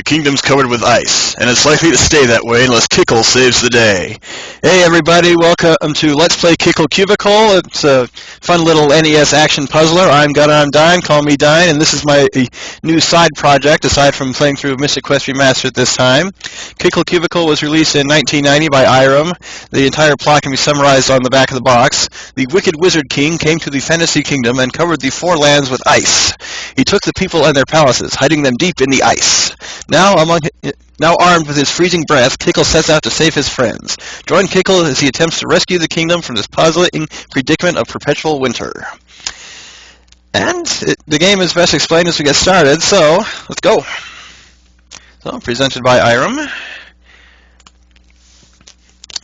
The kingdom's covered with ice, and it's likely to stay that way unless Kickle saves the day. Hey everybody, welcome to Let's Play Kickle Cubicle. It's a fun little NES action puzzler. I'm Dine, call me Dine, and this is my new side project, aside from playing through Mystic Quest Remastered this time. Kickle Cubicle was released in 1990 by Irem. The entire plot can be summarized on the back of the box. The Wicked Wizard King came to the Fantasy Kingdom and covered the four lands with ice. He took the people and their palaces, hiding them deep in the ice. Now armed with his freezing breath, Kickle sets out to save his friends. Join Kickle as he attempts to rescue the kingdom from this puzzling predicament of perpetual winter. And the game is best explained as we get started, so let's go. So, presented by Irem.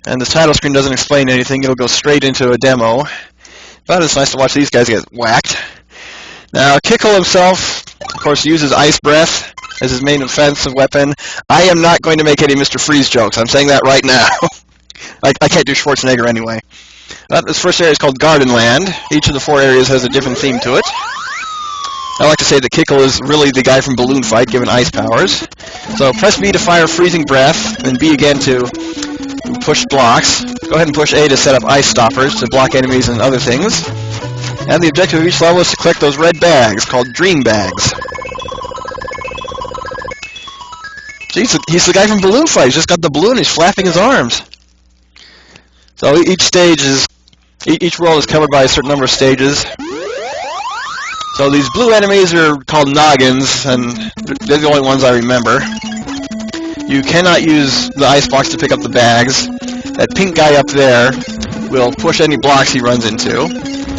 And this title screen doesn't explain anything, it'll go straight into a demo. But it's nice to watch these guys get whacked. Now, Kickle himself, of course, uses ice breath as his main offensive weapon. I am not going to make any Mr. Freeze jokes. I'm saying that right now. I can't do Schwarzenegger anyway. This first area is called Garden Land. Each of the four areas has a different theme to it. I like to say that Kickle is really the guy from Balloon Fight, given ice powers. So press B to fire freezing breath, and B again to push blocks. Go ahead and push A to set up ice stoppers to block enemies and other things. And the objective of each level is to collect those red bags, called Dream Bags. Jeez, he's the guy from Balloon Fight. He's just got the balloon, he's flapping his arms. So each world is covered by a certain number of stages. So these blue enemies are called noggins, and they're the only ones I remember. You cannot use the ice box to pick up the bags. That pink guy up there will push any blocks he runs into.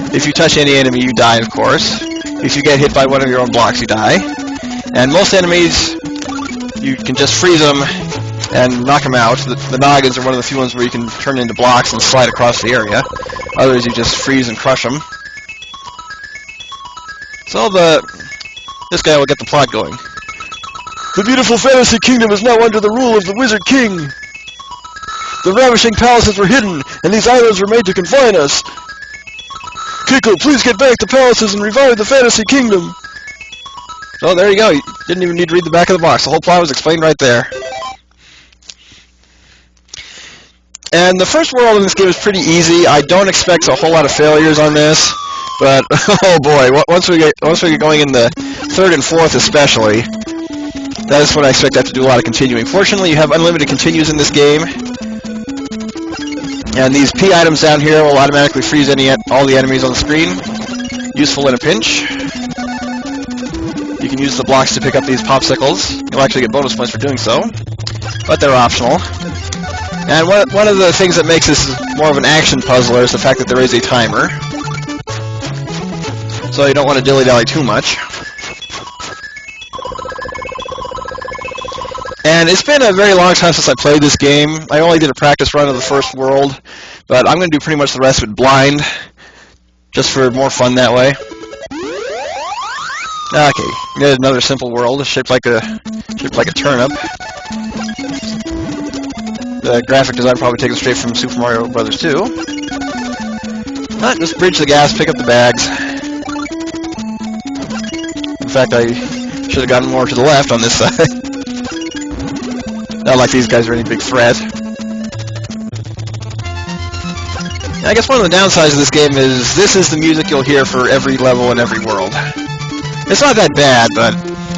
If you touch any enemy, you die, of course. If you get hit by one of your own blocks, you die. And most enemies, you can just freeze them and knock them out. The noggins are one of the few ones where you can turn into blocks and slide across the area. Others, you just freeze and crush them. So this guy will get the plot going. The beautiful fantasy kingdom is now under the rule of the Wizard King. The ravishing palaces were hidden, and these islands were made to confine us. Kickle, please get back the palaces and revive the fantasy kingdom. So there you go. You didn't even need to read the back of the box. The whole plot was explained right there. And the first world in this game is pretty easy. I don't expect a whole lot of failures on this, but oh boy, once we get going in the third and fourth especially, that is when I expect to have to do a lot of continuing. Fortunately, you have unlimited continues in this game, and these P items down here will automatically freeze all the enemies on the screen. Useful in a pinch. You can use the blocks to pick up these popsicles. You'll actually get bonus points for doing so, but they're optional. And one of the things that makes this more of an action puzzler is the fact that there is a timer. So you don't want to dilly-dally too much. And it's been a very long time since I played this game. I only did a practice run of the first world, but I'm going to do pretty much the rest of it blind, just for more fun that way. Okay, we got another simple world, shaped like a turnip. The graphic design probably taken straight from Super Mario Bros. 2. Just bridge the gas, pick up the bags. In fact, I should have gotten more to the left on this side. Not like these guys are any big threat. I guess one of the downsides of this game is this is the music you'll hear for every level and every world. It's not that bad, but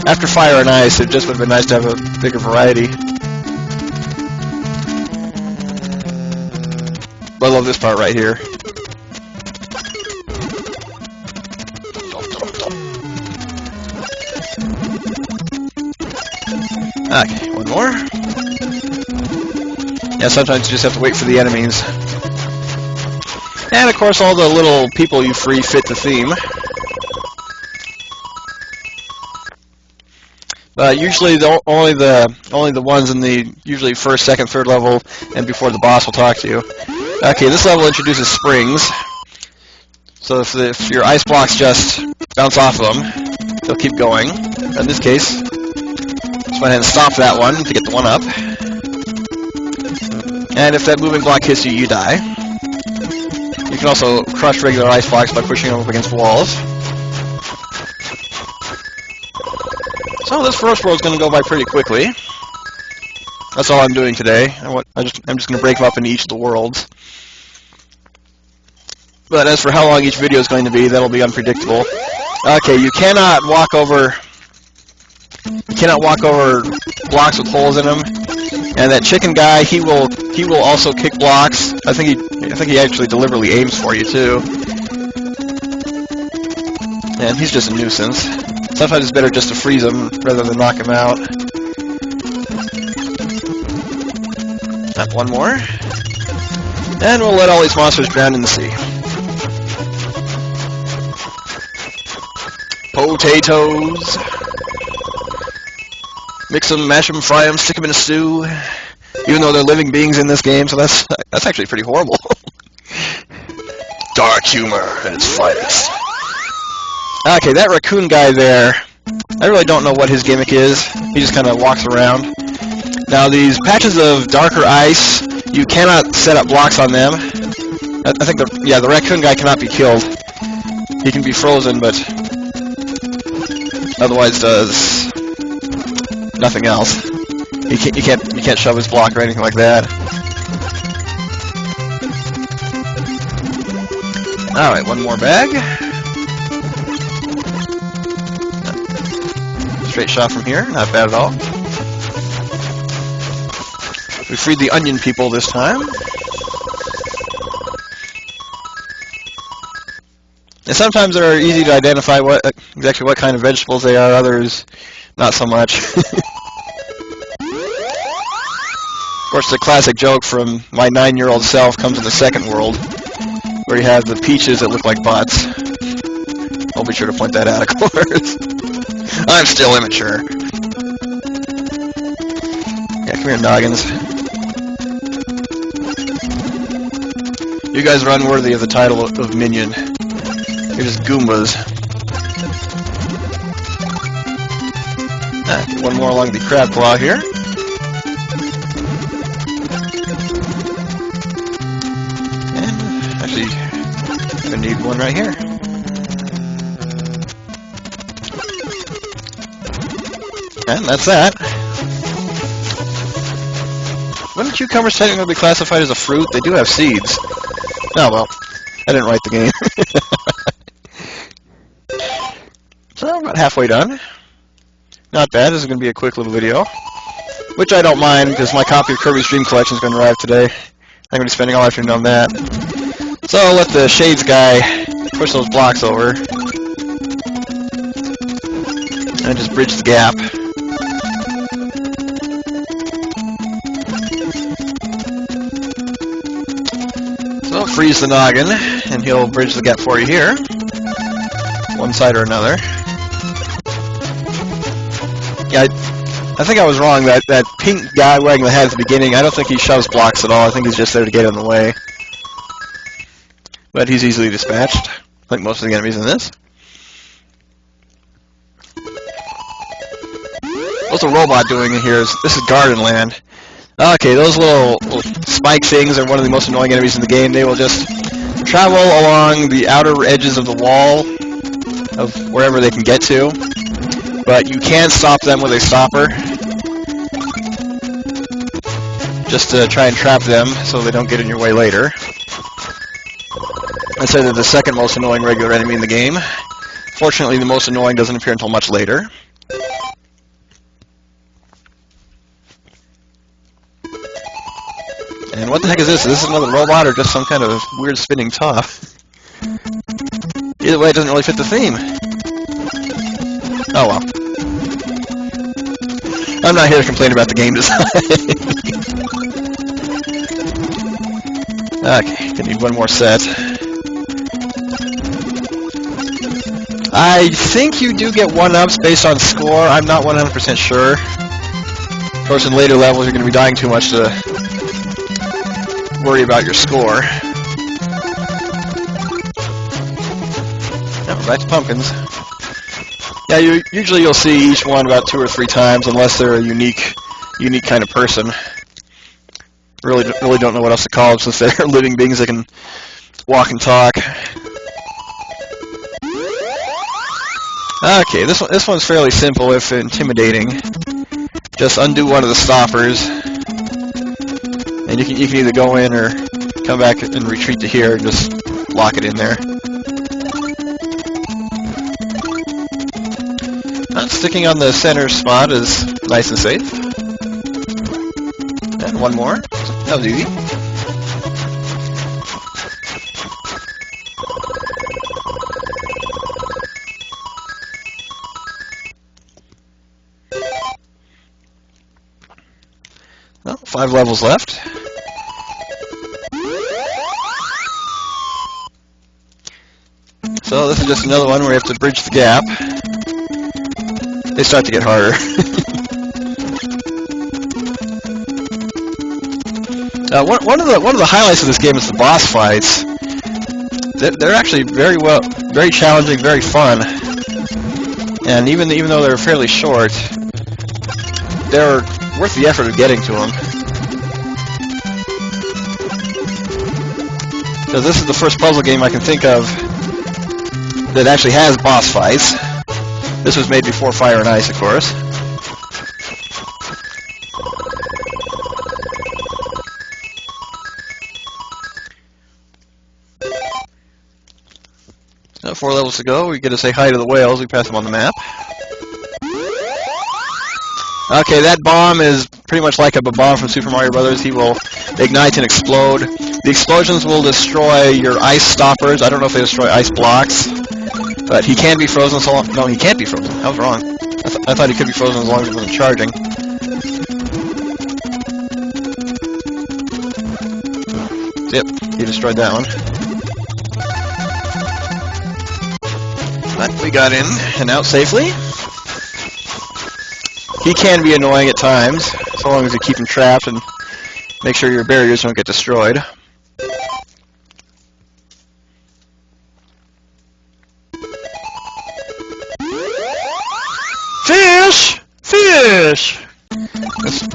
after Fire and Ice, it just would have been nice to have a bigger variety. I love this part right here. Okay, one more. Yeah, sometimes you just have to wait for the enemies. And of course all the little people you free fit the theme. Usually only the ones in the usually first, second, third level and before the boss will talk to you. Okay, this level introduces springs. So if your ice blocks just bounce off of them, they'll keep going. In this case, just went ahead and stop that one to get the one up. And if that moving block hits you, you die. You can also crush regular ice blocks by pushing them up against walls. So this first world's going to go by pretty quickly. That's all I'm doing today. I'm just going to break them up into each of the worlds. But as for how long each video is going to be, that'll be unpredictable. Okay, you cannot walk over blocks with holes in them. And that chicken guy, he will also kick blocks. I think he actually deliberately aims for you too. And he's just a nuisance. Sometimes it's better just to freeze him rather than knock him out. One more. And we'll let all these monsters drown in the sea. Potatoes. Mix them, mash them, fry them, stick them in a stew. Even though they're living beings in this game, so that's actually pretty horrible. Dark humor at its finest. Okay, that raccoon guy there, I really don't know what his gimmick is. He just kind of walks around. Now these patches of darker ice, you cannot set up blocks on them. I think the raccoon guy cannot be killed. He can be frozen, but otherwise does nothing else. You can't shove his block or anything like that. All right, one more bag. Straight shot from here, not bad at all. We freed the onion people this time. And sometimes they're easy to identify exactly what kind of vegetables they are, others not so much. Of course, the classic joke from my 9-year-old self comes in the second world, where you have the peaches that look like butts. I'll be sure to point that out, of course. I'm still immature. Yeah, come here, noggins. You guys are unworthy of the title of minion. You're just Goombas. One more along the crab claw here. And actually, I'm gonna need one right here. And that's that. Wouldn't cucumbers technically be classified as a fruit? They do have seeds. Oh well, I didn't write the game. So I'm about halfway done. Not bad. This is going to be a quick little video, which I don't mind because my copy of Kirby's Dream Collection is going to arrive today. I'm going to be spending all afternoon on that. So I'll let the Shades guy push those blocks over and just bridge the gap. So freeze the noggin, and he'll bridge the gap for you here, one side or another. Yeah, I think I was wrong. That pink guy wearing the hat at the beginning, I don't think he shoves blocks at all. I think he's just there to get in the way. But he's easily dispatched, like most of the enemies in this. What's the robot doing in here? This is Garden Land. Okay, those little spike things are one of the most annoying enemies in the game. They will just travel along the outer edges of the wall of wherever they can get to, but you can stop them with a stopper just to try and trap them so they don't get in your way later. I said they're the second most annoying regular enemy in the game. Fortunately, the most annoying doesn't appear until much later. And what the heck is this? Is this another robot or just some kind of weird spinning top? Either way, it doesn't really fit the theme. Oh well. I'm not here to complain about the game design. Okay, gonna need one more set. I think you do get 1-ups based on score. I'm not 100% sure. Of course, in later levels, you're going to be dying too much to worry about your score. Now we're back to pumpkins. Yeah, usually you'll see each one about 2 or 3 times, unless they're a unique kind of person. Really don't know what else to call them, since they're living beings that can walk and talk. Okay, this one's fairly simple if intimidating. Just undo one of the stoppers, and you can either go in or come back and retreat to here and just lock it in there. Sticking on the center spot is nice and safe. And one more. That was easy. Well, 5 levels left. So this is just another one where you have to bridge the gap. They start to get harder. One of the highlights of this game is the boss fights. They're actually very challenging, very fun, and even though they're fairly short, they're worth the effort of getting to them. Because this is the first puzzle game I can think of that actually has boss fights. This was made before Fire and Ice, of course. Now 4 levels to go. We get to say hi to the whales. We pass them on the map. Okay, that bomb is pretty much like a bomb from Super Mario Brothers. He will ignite and explode. The explosions will destroy your ice stoppers. I don't know if they destroy ice blocks. But he can be frozen so long. No, he can't be frozen. I was wrong. I thought he could be frozen as long as it wasn't charging. Yep, he destroyed that one. But we got in and out safely. He can be annoying at times, so long as you keep him trapped and make sure your barriers don't get destroyed. Fish! Fish! This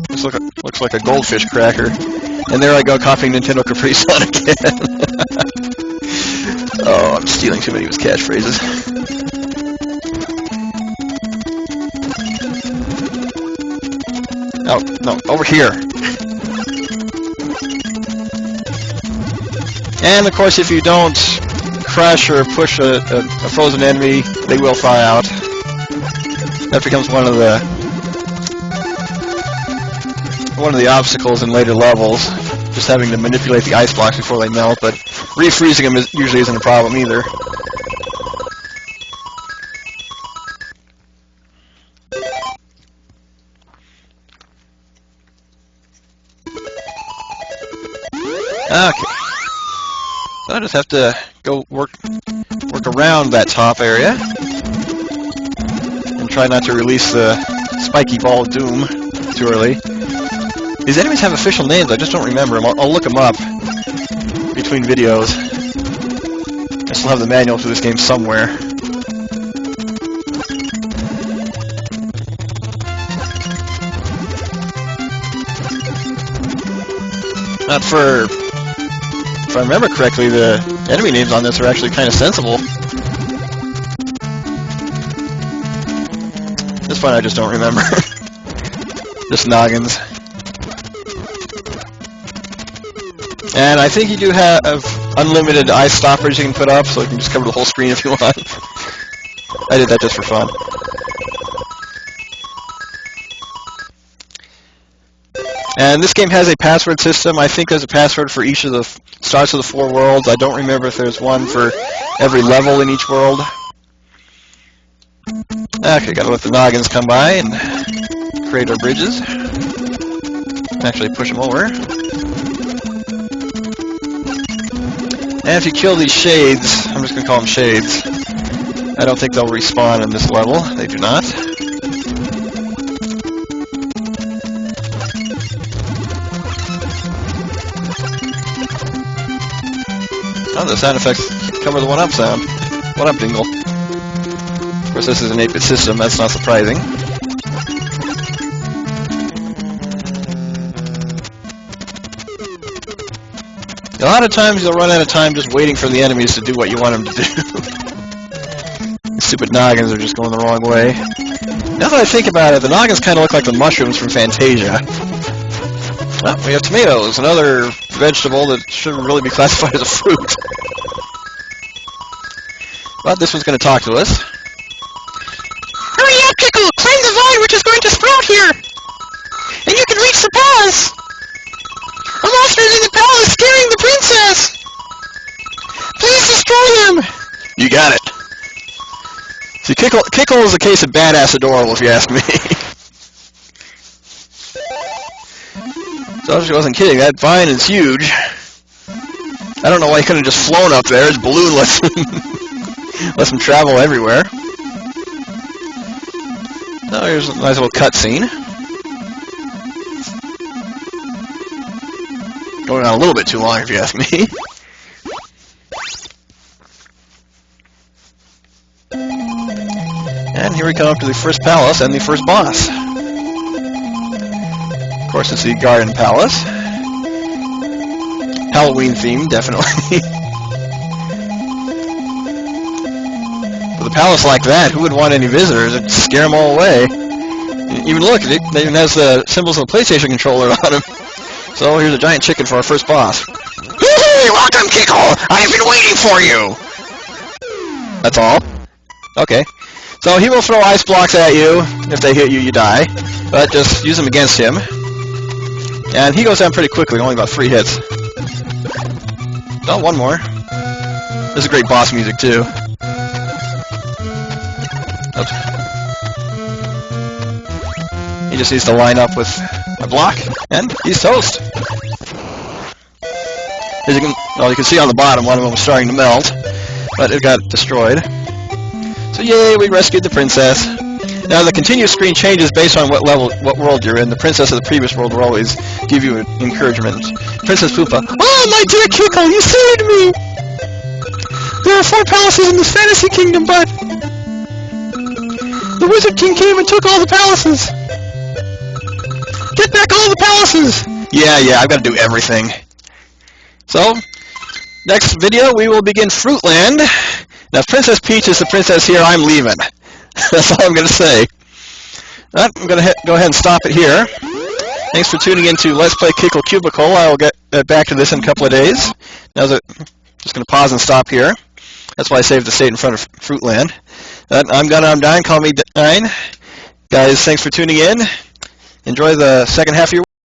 looks like a goldfish cracker. And there I go copying Nintendo Capri Sun again. Oh, I'm stealing too many of his catchphrases. Oh, no, over here. And of course, if you don't crush or push a frozen enemy, they will thaw out. That becomes one of the obstacles in later levels, just having to manipulate the ice blocks before they melt, but refreezing them usually isn't a problem either. Okay. So I just have to go work around that top area. Try not to release the spiky ball of doom too early. These enemies have official names, I just don't remember them. I'll look them up between videos. I still have the manual for this game somewhere. If I remember correctly, the enemy names on this are actually kind of sensible. This one I just don't remember. Just noggins. And I think you do have unlimited ice stoppers you can put up, so you can just cover the whole screen if you want. I did that just for fun. And this game has a password system. I think there's a password for each of the starts of the 4 worlds. I don't remember if there's one for every level in each world. Okay, gotta let the noggins come by and create our bridges. Actually push them over. And if you kill these shades, I'm just gonna call them shades, I don't think they'll respawn in this level. They do not. Oh, the sound effects cover the 1-up sound. 1-up dingle. Of course, this is an 8-bit system, that's not surprising. A lot of times you'll run out of time just waiting for the enemies to do what you want them to do. stupid noggins are just going the wrong way. Now that I think about it, the noggins kind of look like the mushrooms from Fantasia. Well, we have tomatoes, another vegetable that shouldn't really be classified as a fruit. But this one's going to talk to us. Hurry up, Kickle! Climb the vine which is going to sprout here! And you can reach the palace! A monster is in the palace scaring the princess! Please destroy him! You got it. See, Kickle is a case of badass adorable, if you ask me. So she wasn't kidding. That vine is huge. I don't know why he couldn't have just flown up there. His balloon lets him travel everywhere. Oh, here's a nice little cutscene. Going on a little bit too long, if you ask me. And here we come up to the first palace and the first boss. Of course, it's the Garden Palace. Halloween themed, definitely. With a palace like that, who would want any visitors? It'd scare them all away. Even look, it even has the symbols of the PlayStation controller on him. So here's a giant chicken for our first boss. Hey, welcome, Kickle! I've been waiting for you! That's all? Okay. So he will throw ice blocks at you. If they hit you, you die. But just use them against him. And he goes down pretty quickly, only about 3 hits. Oh, one more. This is great boss music, too. Oops. He just needs to line up with a block, and he's toast. As you can see on the bottom, one of them was starting to melt, but it got destroyed. So yay, we rescued the princess. Now the continue screen changes based on what world you're in. The princess of the previous world will always give you encouragement. Princess Poopa. Oh, my dear Kickle, you saved me! There are 4 palaces in this fantasy kingdom, but the Wizard King came and took all the palaces. Get back all the palaces! Yeah, I've got to do everything. So, next video we will begin Fruitland. Now, if Princess Peach is the princess here, I'm leaving. That's all I'm going to say. I'm going to go ahead and stop it here. Thanks for tuning in to Let's Play Kickle Cubicle. I will get back to this in a couple of days. Now, just going to pause and stop here. That's why I saved the state in front of Fruitland. I'm Gunnar, I'm Dine. Call me Dine. Guys, thanks for tuning in. Enjoy the second half of your week.